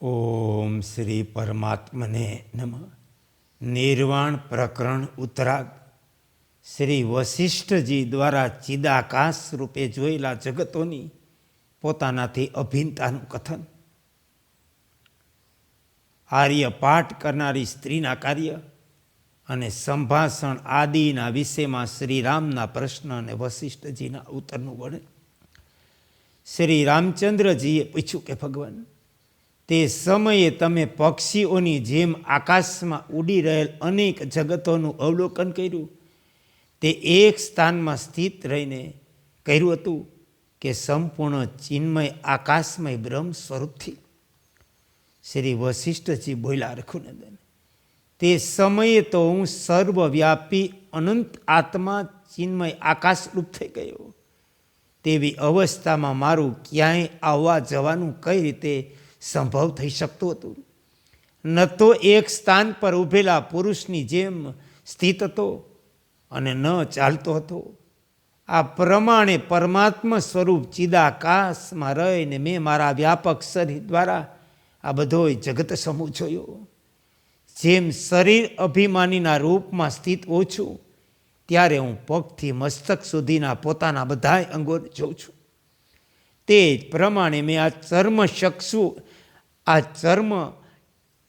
ઓમ શ્રી પરમાત્મને નમઃ. નિર્વાણ પ્રકરણ ઉત્તરાગ. શ્રી વશિષ્ઠજી દ્વારા ચિદાકાશ રૂપે જોયેલા જગતોની પોતાનાથી અભિન્નતાનું કથન. આર્ય પાઠ કરનારી સ્ત્રીના કાર્ય અને સંભાષણ આદિના વિષયમાં શ્રીરામના પ્રશ્ન અને વશિષ્ઠજીના ઉત્તરનું વર્ણન. શ્રી રામચંદ્રજીએ પૂછ્યું કે ભગવાન, તે સમયે તમે પક્ષીઓની જેમ આકાશમાં ઉડી રહેલ અનેક જગતોનું અવલોકન કર્યું. તે એક સ્થાનમાં સ્થિત રહીને કર્યું હતું કે સંપૂર્ણ ચિન્મય આકાશમય બ્રહ્મ સ્વરૂપથી? શ્રી વશિષ્ઠજી બોલ્યા, રઘુનંદન, તે સમયે તો હું સર્વવ્યાપી અનંત આત્મા ચિન્મય આકાશ રૂપ થઈ ગયો. તેવી અવસ્થામાં મારું ક્યાંય આવવા જવાનું કઈ રીતે સંભવ થઈ શકતું હતું? ન તો એક સ્થાન પર ઊભેલા પુરુષની જેમ સ્થિત હતો અને ન ચાલતો હતો. આ પ્રમાણે પરમાત્મા સ્વરૂપ ચિદાકાશમાં રહીને મેં મારા વ્યાપક શરીર દ્વારા આ બધોય જગત સમૂહ જોયો. જેમ શરીર અભિમાનીના રૂપમાં સ્થિત હોઉં છું, ત્યારે હું પગથી મસ્તક સુધીના પોતાના બધાય અંગોને જોઉં છું. તે જ પ્રમાણે મેં આ ચર્મ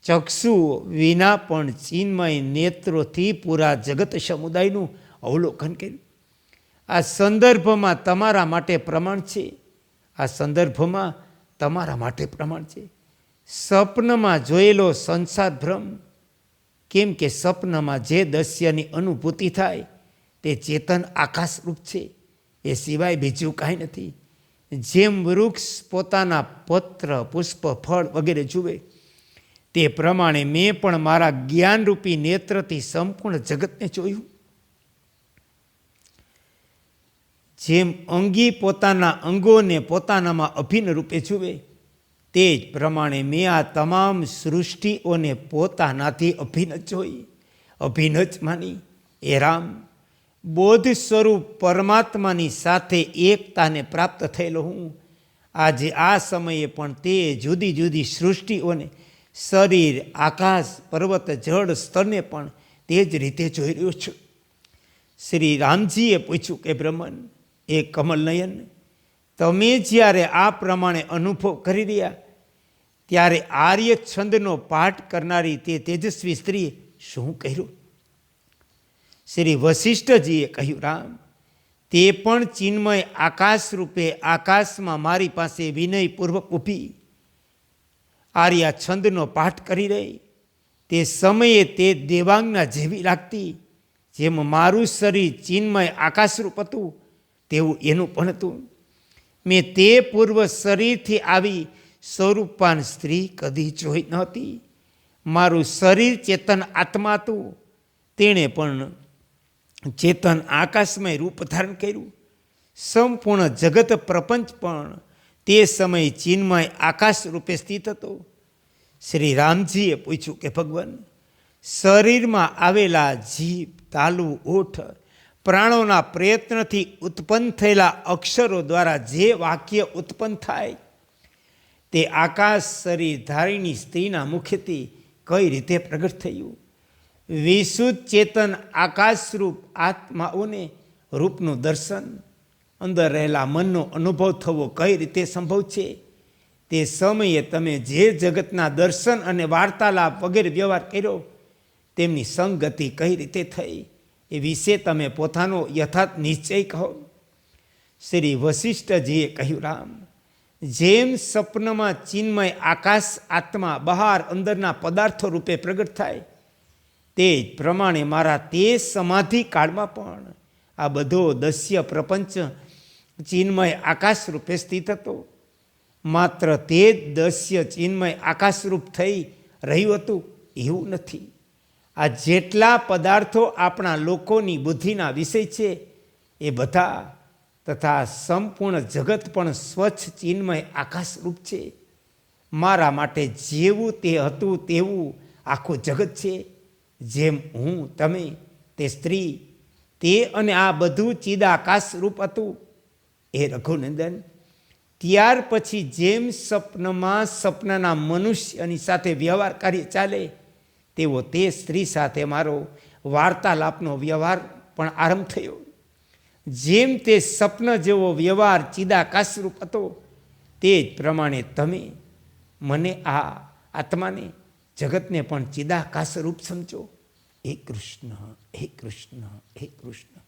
ચક્ષુ વિના પણ ચિન્મય નેત્રોથી પૂરા જગત સમુદાયનું અવલોકન કર્યું. આ સંદર્ભમાં તમારા માટે પ્રમાણ છે. આ સંદર્ભમાં તમારા માટે પ્રમાણ છે. સ્વપ્નમાં જોયેલો સંસાર ભ્રમ, કેમ કે સ્વપ્નમાં જે દૃશ્યની અનુભૂતિ થાય તે ચેતન આકાશ રૂપ છે, એ સિવાય બીજું કાંઈ નથી. જેમ વૃક્ષ પોતાના પત્ર, પુષ્પ, ફળ વગેરે જુએ, તે પ્રમાણે મેં પણ મારા જ્ઞાનરૂપી નેત્રથી સંપૂર્ણ જગતને જોયું. જેમ અંગી પોતાના અંગોને પોતાનામાં અભિન્ન રૂપે જુએ, તે જ પ્રમાણે મેં આ તમામ સૃષ્ટિઓને પોતાનાથી અભિન્ન જોઈ, અભિન્ન જ માની. એ રામ, બોધ સ્વરૂપ પરમાત્માની સાથે એકતાને પ્રાપ્ત થયેલો હું આજે આ સમયે પણ તે જુદી જુદી સૃષ્ટિઓને, શરીર, આકાશ, પર્વત, જળ, સ્થળને પણ તે જ રીતે જોઈ રહ્યો છું. શ્રી રામજીએ પૂછ્યું કે બ્રહ્મન, એ કમલનયન, તમે જ્યારે આ પ્રમાણે અનુભવ કરી રહ્યા, ત્યારે આર્ય છંદનો પાઠ કરનારી તે તેજસ્વી સ્ત્રીએ શું કર્યું? શ્રી વશિષ્ઠજીએ કહ્યું, રામ, તે પણ ચિન્મય આકાશ રૂપે આકાશમાં મારી પાસે વિનયપૂર્વક ઊભી આર્યા છંદનો પાઠ કરી રહી. તે સમયે તે દેવાંગના જેવી લાગતી. જેમ મારું શરીર ચિન્મય આકાશરૂપ હતું, તેવું એનું પણ હતું. મેં તે પૂર્વ શરીરથી આવી સ્વરૂપાન સ્ત્રી કદી જોઈ નહોતી. મારું શરીર ચેતન આત્મા હતું, તેણે પણ ચેતન આકાશમય રૂપ ધારણ કર્યું. સંપૂર્ણ જગત પ્રપંચ પણ તે સમયે ચિન્મય આકાશ રૂપે સ્થિત હતો. શ્રી રામજીએ પૂછ્યું કે ભગવાન, શરીરમાં આવેલા જીભ, તાલુ, ઓઠ, પ્રાણોના પ્રયત્નથી ઉત્પન્ન થયેલા અક્ષરો દ્વારા જે વાક્ય ઉત્પન્ન થાય, તે આકાશ શરીર ધારીની સ્ત્રીના મુખથી કઈ રીતે પ્રગટ થયું? વિશુદ્ધ ચેતન આકાશરૂપ આત્માઓને રૂપનું દર્શન, અંદર રહેલા મનનો અનુભવ થવો કઈ રીતે સંભવ છે? તે સમયે તમે જે જગતના દર્શન અને વાર્તાલાપ વગેરે વ્યવહાર કર્યો, તેમની સંગતિ કઈ રીતે થઈ, એ વિશે તમે પોતાનો યથાર્થ નિશ્ચય કહો. શ્રી વશિષ્ઠજીએ કહ્યું, રામ, જેમ સ્વપ્નમાં ચિન્મય આકાશ આત્મા બહાર અંદરના પદાર્થો રૂપે પ્રગટ થાય, તે જ પ્રમાણે મારા તે સમાધિ કાળમાં પણ આ બધો દસ્ય પ્રપંચ ચિન્મય આકાશ રૂપે સ્થિત હતો. માત્ર તે જ દસ્ય ચિન્મય આકાશરૂપ થઈ રહ્યું હતું એવું નથી. આ જેટલા પદાર્થો આપણા લોકોની બુદ્ધિના વિષય છે, એ બધા તથા સંપૂર્ણ જગત પણ સ્વચ્છ ચિન્મય આકાશરૂપ છે. મારા માટે જેવું તે હતું તેવું આખું જગત છે. જેમ હું, તમે, તે સ્ત્રી, તે અને આ બધું ચિદાકાશ રૂપ હતું. એ રઘુનંદન, ત્યાર પછી જેમ સપનમાં સપનાના મનુષ્યની સાથે વ્યવહાર કાર્ય ચાલે તેવો તે સ્ત્રી સાથે મારો વાર્તાલાપનો વ્યવહાર પણ આરંભ થયો. જેમ તે સપન જેવો વ્યવહાર ચિદાકાશરૂપ હતો તે જ પ્રમાણે તમે મને આ આત્માને જગતને પણ ચિદાકાશરૂપ સમજો. હે કૃષ્ણ, હે કૃષ્ણ, હે કૃષ્ણ.